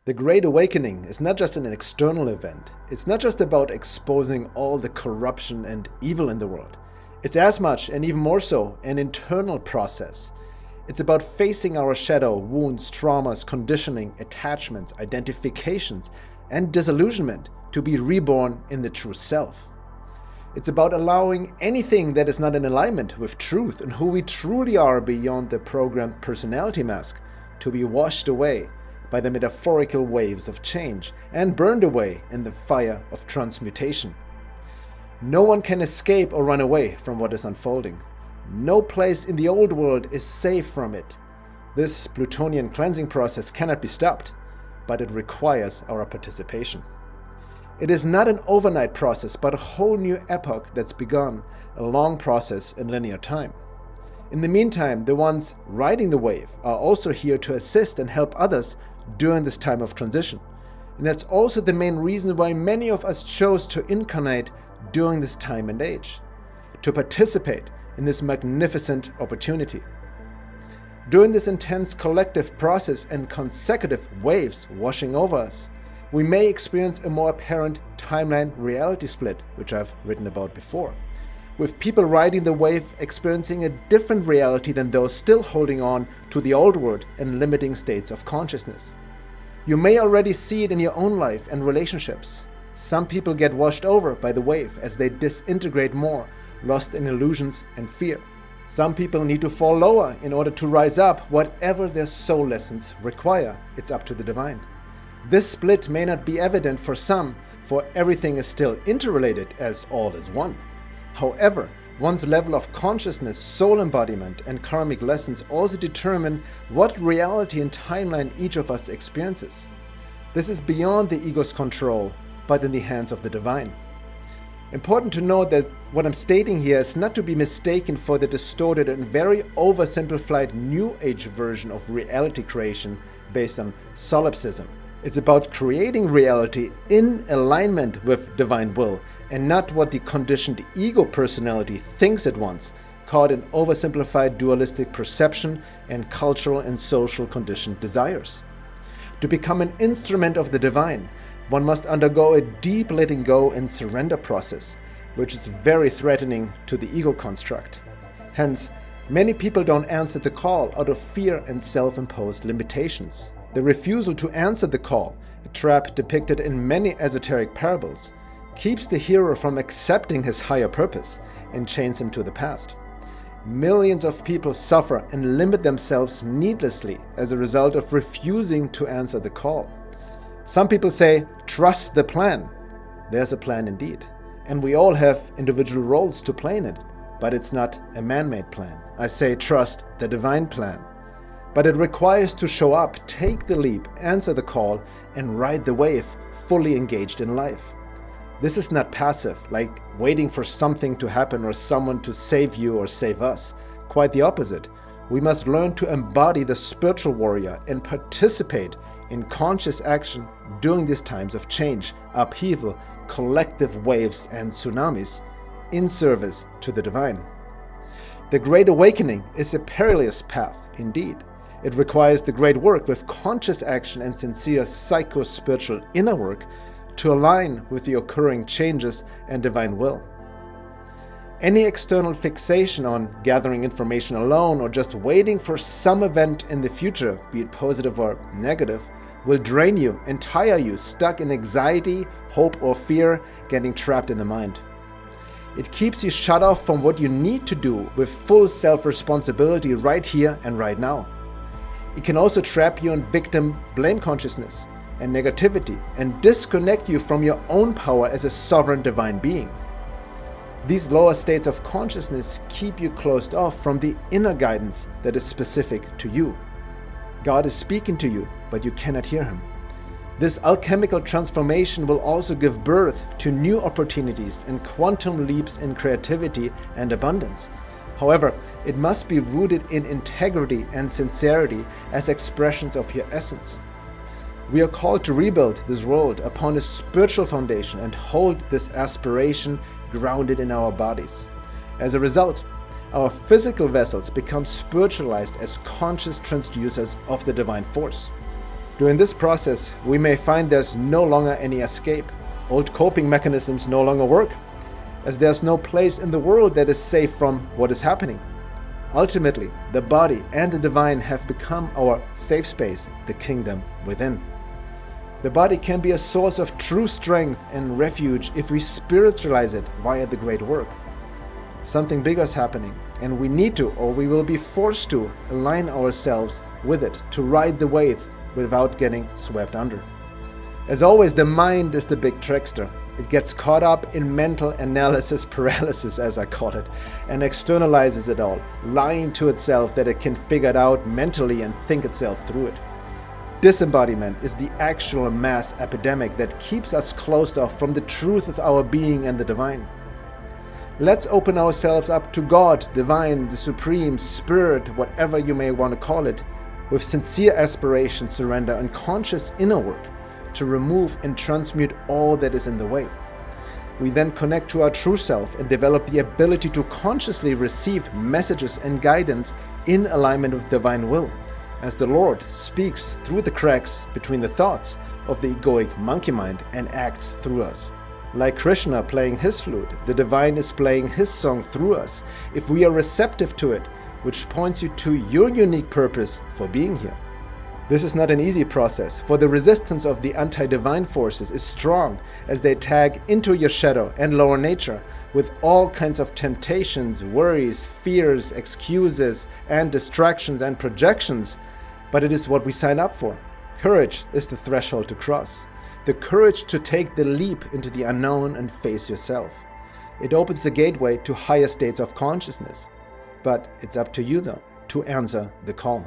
The Great Awakening is not just an external event. It's not just about exposing all the corruption and evil in the world. It's as much, and even more so, an internal process. It's about facing our shadow, wounds, traumas, conditioning, attachments, identifications, and disillusionment to be reborn in the true self. It's about allowing anything that is not in alignment with truth and who we truly are beyond the programmed personality mask to be washed away by the metaphorical waves of change and burned away in the fire of transmutation. No one can escape or run away from what is unfolding. No place in the old world is safe from it. This Plutonian cleansing process cannot be stopped, but it requires our participation. It is not an overnight process, but a whole new epoch that's begun, a long process in linear time. In the meantime, the ones riding the wave are also here to assist and help others during this time of transition. And that's also the main reason why many of us chose to incarnate during this time and age, to participate in this magnificent opportunity. During this intense collective process and consecutive waves washing over us, we may experience a more apparent timeline reality split, which I've written about before, with people riding the wave experiencing a different reality than those still holding on to the old world and limiting states of consciousness. You may already see it in your own life and relationships. Some people get washed over by the wave as they disintegrate more, lost in illusions and fear. Some people need to fall lower in order to rise up, whatever their soul lessons require. It's up to the divine. This split may not be evident for some, for everything is still interrelated as all is one. However, one's level of consciousness, soul embodiment, and karmic lessons also determine what reality and timeline each of us experiences. This is beyond the ego's control, but in the hands of the divine. Important to note that what I'm stating here is not to be mistaken for the distorted and very oversimplified New Age version of reality creation based on solipsism. It's about creating reality in alignment with divine will, and not what the conditioned ego personality thinks it wants, caught in oversimplified dualistic perception and cultural and social conditioned desires. To become an instrument of the divine, one must undergo a deep letting go and surrender process, which is very threatening to the ego construct. Hence, many people don't answer the call out of fear and self-imposed limitations. The refusal to answer the call, a trap depicted in many esoteric parables, keeps the hero from accepting his higher purpose and chains him to the past. Millions of people suffer and limit themselves needlessly as a result of refusing to answer the call. Some people say, trust the plan. There's a plan indeed. And we all have individual roles to play in it, but it's not a man-made plan. I say trust the divine plan. But it requires to show up, take the leap, answer the call, and ride the wave, fully engaged in life. This is not passive, like waiting for something to happen or someone to save you or save us. Quite the opposite. We must learn to embody the spiritual warrior and participate in conscious action during these times of change, upheaval, collective waves, and tsunamis in service to the divine. The Great Awakening is a perilous path, indeed. It requires the great work with conscious action and sincere psycho-spiritual inner work to align with the occurring changes and divine will. Any external fixation on gathering information alone or just waiting for some event in the future, be it positive or negative, will drain you and tire you, stuck in anxiety, hope, or fear, getting trapped in the mind. It keeps you shut off from what you need to do with full self-responsibility right here and right now. It can also trap you in victim blame consciousness and negativity and disconnect you from your own power as a sovereign divine being. These lower states of consciousness keep you closed off from the inner guidance that is specific to you. God is speaking to you, but you cannot hear him. This alchemical transformation will also give birth to new opportunities and quantum leaps in creativity and abundance. However, it must be rooted in integrity and sincerity as expressions of your essence. We are called to rebuild this world upon a spiritual foundation and hold this aspiration grounded in our bodies. As a result, our physical vessels become spiritualized as conscious transducers of the divine force. During this process, we may find there's no longer any escape. Old coping mechanisms no longer work, as there's no place in the world that is safe from what is happening. Ultimately, the body and the divine have become our safe space, the kingdom within. The body can be a source of true strength and refuge if we spiritualize it via the great work. Something bigger is happening, and we need to, or we will be forced to, align ourselves with it to ride the wave without getting swept under. As always, the mind is the big trickster. It gets caught up in mental analysis paralysis, as I call it, and externalizes it all, lying to itself that it can figure it out mentally and think itself through it. Disembodiment is the actual mass epidemic that keeps us closed off from the truth of our being and the divine. Let's open ourselves up to God, divine, the supreme, spirit, whatever you may want to call it, with sincere aspiration, surrender, and conscious inner work to remove and transmute all that is in the way. We then connect to our true self and develop the ability to consciously receive messages and guidance in alignment with divine will, as the Lord speaks through the cracks between the thoughts of the egoic monkey mind and acts through us. Like Krishna playing his flute, the divine is playing his song through us if we are receptive to it, which points you to your unique purpose for being here. This is not an easy process, for the resistance of the anti-divine forces is strong as they tag into your shadow and lower nature with all kinds of temptations, worries, fears, excuses, and distractions and projections. But it is what we sign up for. Courage is the threshold to cross. The courage to take the leap into the unknown and face yourself. It opens the gateway to higher states of consciousness. But it's up to you, though, to answer the call.